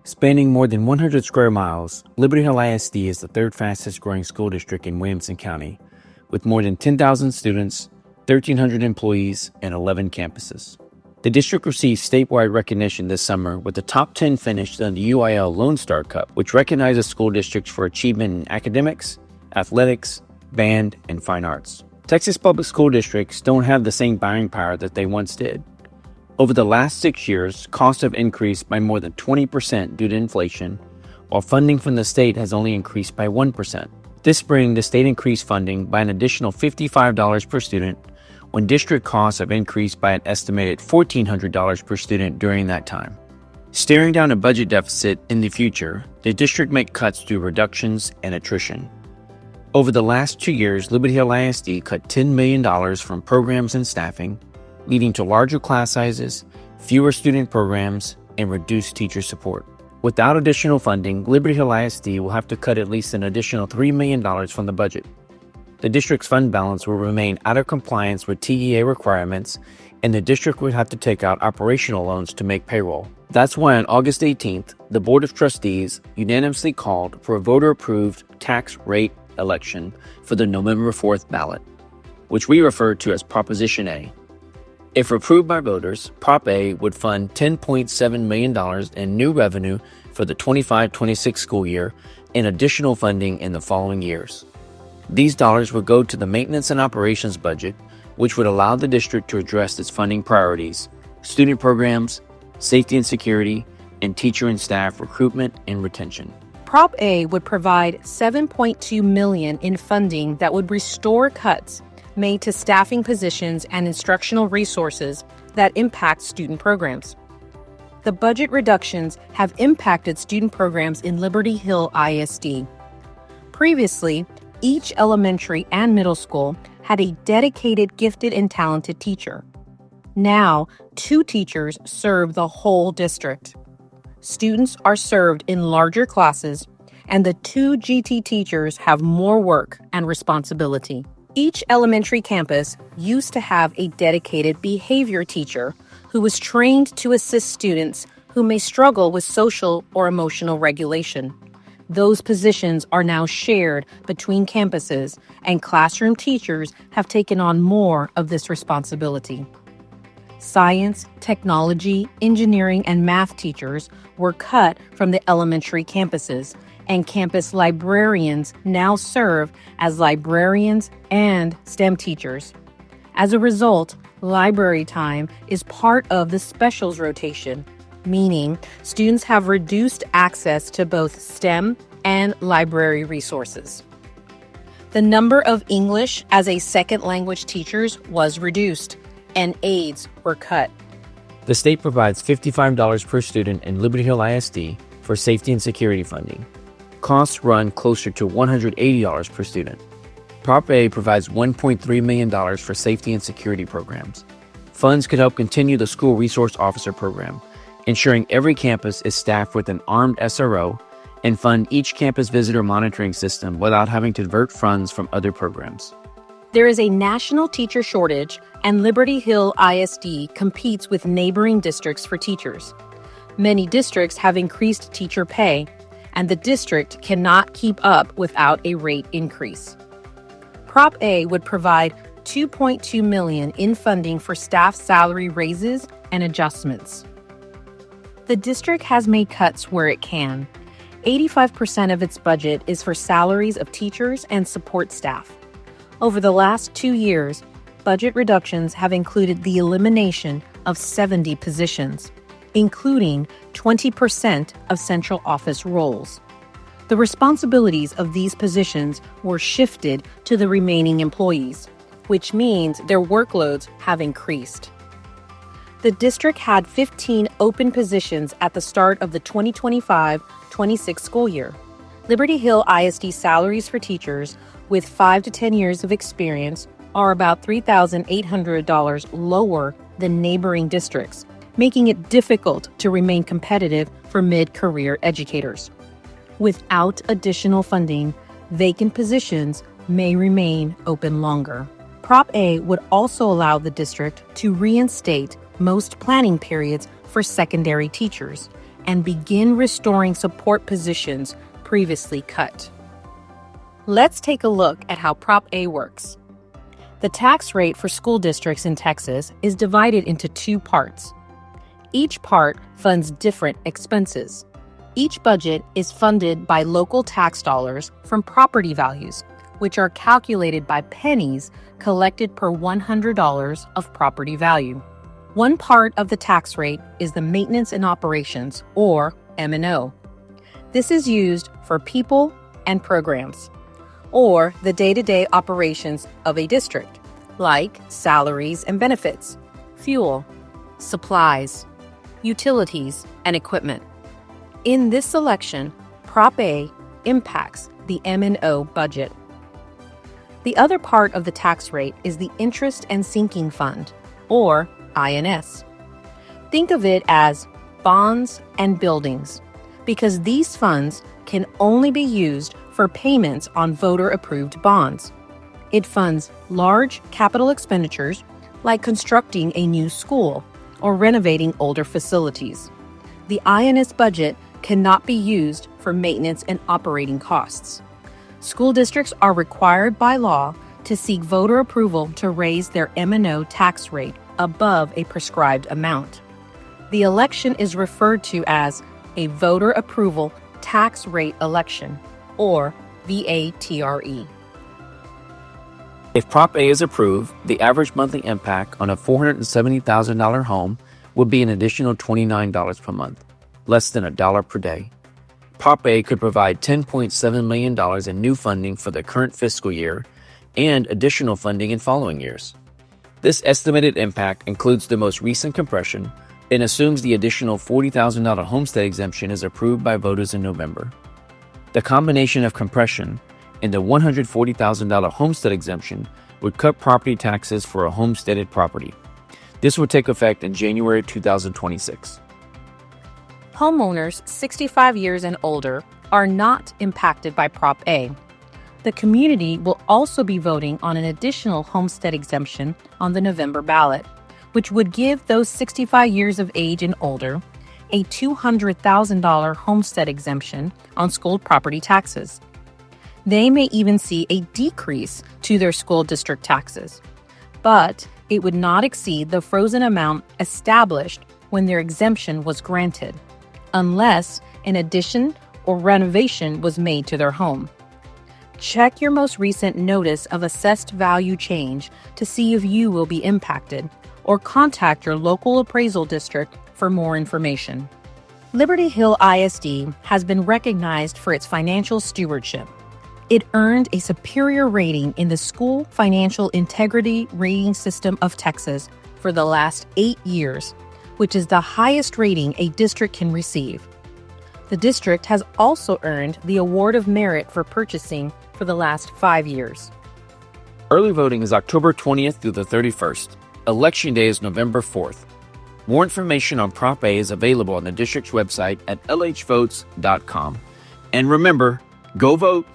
Spanning more than 100 square miles, Liberty Hill ISD is the third fastest growing school district in Williamson County, with more than 10,000 students, 1,300 employees, and 11 campuses. The district received statewide recognition this summer with the top 10 finish in the UIL Lone Star Cup, which recognizes school districts for achievement in academics, athletics, band, and fine arts. Texas public school districts don't have the same buying power that they once did. Over the last 6 years, costs have increased by more than 20% due to inflation, while funding from the state has only increased by 1%. This spring, the state increased funding by an additional $55 per student, when district costs have increased by an estimated $1,400 per student during that time. Staring down a budget deficit in the future, the district may cuts through reductions and attrition. Over the last 2 years, Liberty Hill ISD cut $10 million from programs and staffing, leading to larger class sizes, fewer student programs, and reduced teacher support. Without additional funding, Liberty Hill ISD will have to cut at least an additional $3 million from the budget. The district's fund balance will remain out of compliance with TEA requirements, and the district would have to take out operational loans to make payroll. That's why on August 18th, the Board of Trustees unanimously called for a voter-approved tax rate election for the November 4th ballot, which we refer to as Proposition A. If approved by voters, Prop A would fund $10.7 million in new revenue for the 25-26 school year and additional funding in the following years. These dollars would go to the maintenance and operations budget, which would allow the district to address its funding priorities, student programs, safety and security, and teacher and staff recruitment and retention. Prop A would provide $7.2 million in funding that would restore cuts made to staffing positions and instructional resources that impact student programs. The budget reductions have impacted student programs in Liberty Hill ISD. Previously, each elementary and middle school had a dedicated gifted and talented teacher. Now, 2 teachers serve the whole district. Students are served in larger classes, and the 2 GT teachers have more work and responsibility. Each elementary campus used to have a dedicated behavior teacher who was trained to assist students who may struggle with social or emotional regulation. Those positions are now shared between campuses, and classroom teachers have taken on more of this responsibility. Science, technology, engineering, and math teachers were cut from the elementary campuses, and campus librarians now serve as librarians and STEM teachers. As a result, library time is part of the specials rotation, meaning students have reduced access to both STEM and library resources. The number of English as a second language teachers was reduced, and aides were cut. The state provides $55 per student in Liberty Hill ISD for safety and security funding. Costs run closer to $180 per student. Prop A provides $1.3 million for safety and security programs. Funds could help continue the School Resource Officer program, ensuring every campus is staffed with an armed SRO, and fund each campus visitor monitoring system without having to divert funds from other programs. There is a national teacher shortage, and Liberty Hill ISD competes with neighboring districts for teachers. Many districts have increased teacher pay, and the district cannot keep up without a rate increase. Prop A would provide $2.2 million in funding for staff salary raises and adjustments. The district has made cuts where it can. 85% of its budget is for salaries of teachers and support staff. Over the last 2 years, budget reductions have included the elimination of 70 positions, including 20% of central office roles. The responsibilities of these positions were shifted to the remaining employees, which means their workloads have increased. The district had 15 open positions at the start of the 2025-26 school year. Liberty Hill ISD salaries for teachers with 5 to 10 years of experience are about $3,800 lower than neighboring districts, making it difficult to remain competitive for mid-career educators. Without additional funding, vacant positions may remain open longer. Prop A would also allow the district to reinstate most planning periods for secondary teachers and begin restoring support positions previously cut. Let's take a look at how Prop A works. The tax rate for school districts in Texas is divided into two parts. Each part funds different expenses. Each budget is funded by local tax dollars from property values, which are calculated by pennies collected per $100 of property value. One part of the tax rate is the maintenance and operations, or M&O. This is used for people and programs, or the day-to-day operations of a district, like salaries and benefits, fuel, supplies, utilities, and equipment. In this selection, Prop A impacts the M&O budget. The other part of the tax rate is the Interest and Sinking Fund, or INS. Think of it as bonds and buildings, because these funds can only be used for payments on voter-approved bonds. It funds large capital expenditures like constructing a new school or renovating older facilities. The INS budget cannot be used for maintenance and operating costs. School districts are required by law to seek voter approval to raise their M&O tax rate above a prescribed amount. The election is referred to as a voter approval tax rate election, or VATRE. If Prop A is approved, the average monthly impact on a $470,000 home would be an additional $29 per month, less than $1 per day. Prop A could provide $10.7 million in new funding for the current fiscal year and additional funding in following years. This estimated impact includes the most recent compression and assumes the additional $40,000 homestead exemption is approved by voters in November. The combination of compression and the $140,000 homestead exemption would cut property taxes for a homesteaded property. This would take effect in January 2026. Homeowners 65 years and older are not impacted by Prop A. The community will also be voting on an additional homestead exemption on the November ballot, which would give those 65 years of age and older a $200,000 homestead exemption on school property taxes. They may even see a decrease to their school district taxes, but it would not exceed the frozen amount established when their exemption was granted, unless an addition or renovation was made to their home. Check your most recent notice of assessed value change to see if you will be impacted, or contact your local appraisal district for more information. Liberty Hill ISD has been recognized for its financial stewardship. It earned a superior rating in the School Financial Integrity Rating System of Texas for the last 8 years, which is the highest rating a district can receive. The district has also earned the Award of Merit for Purchasing for the last 5 years. Early voting is October 20th through the 31st. Election Day is November 4th. More information on Prop A is available on the district's website at lhvotes.com. And remember, go vote!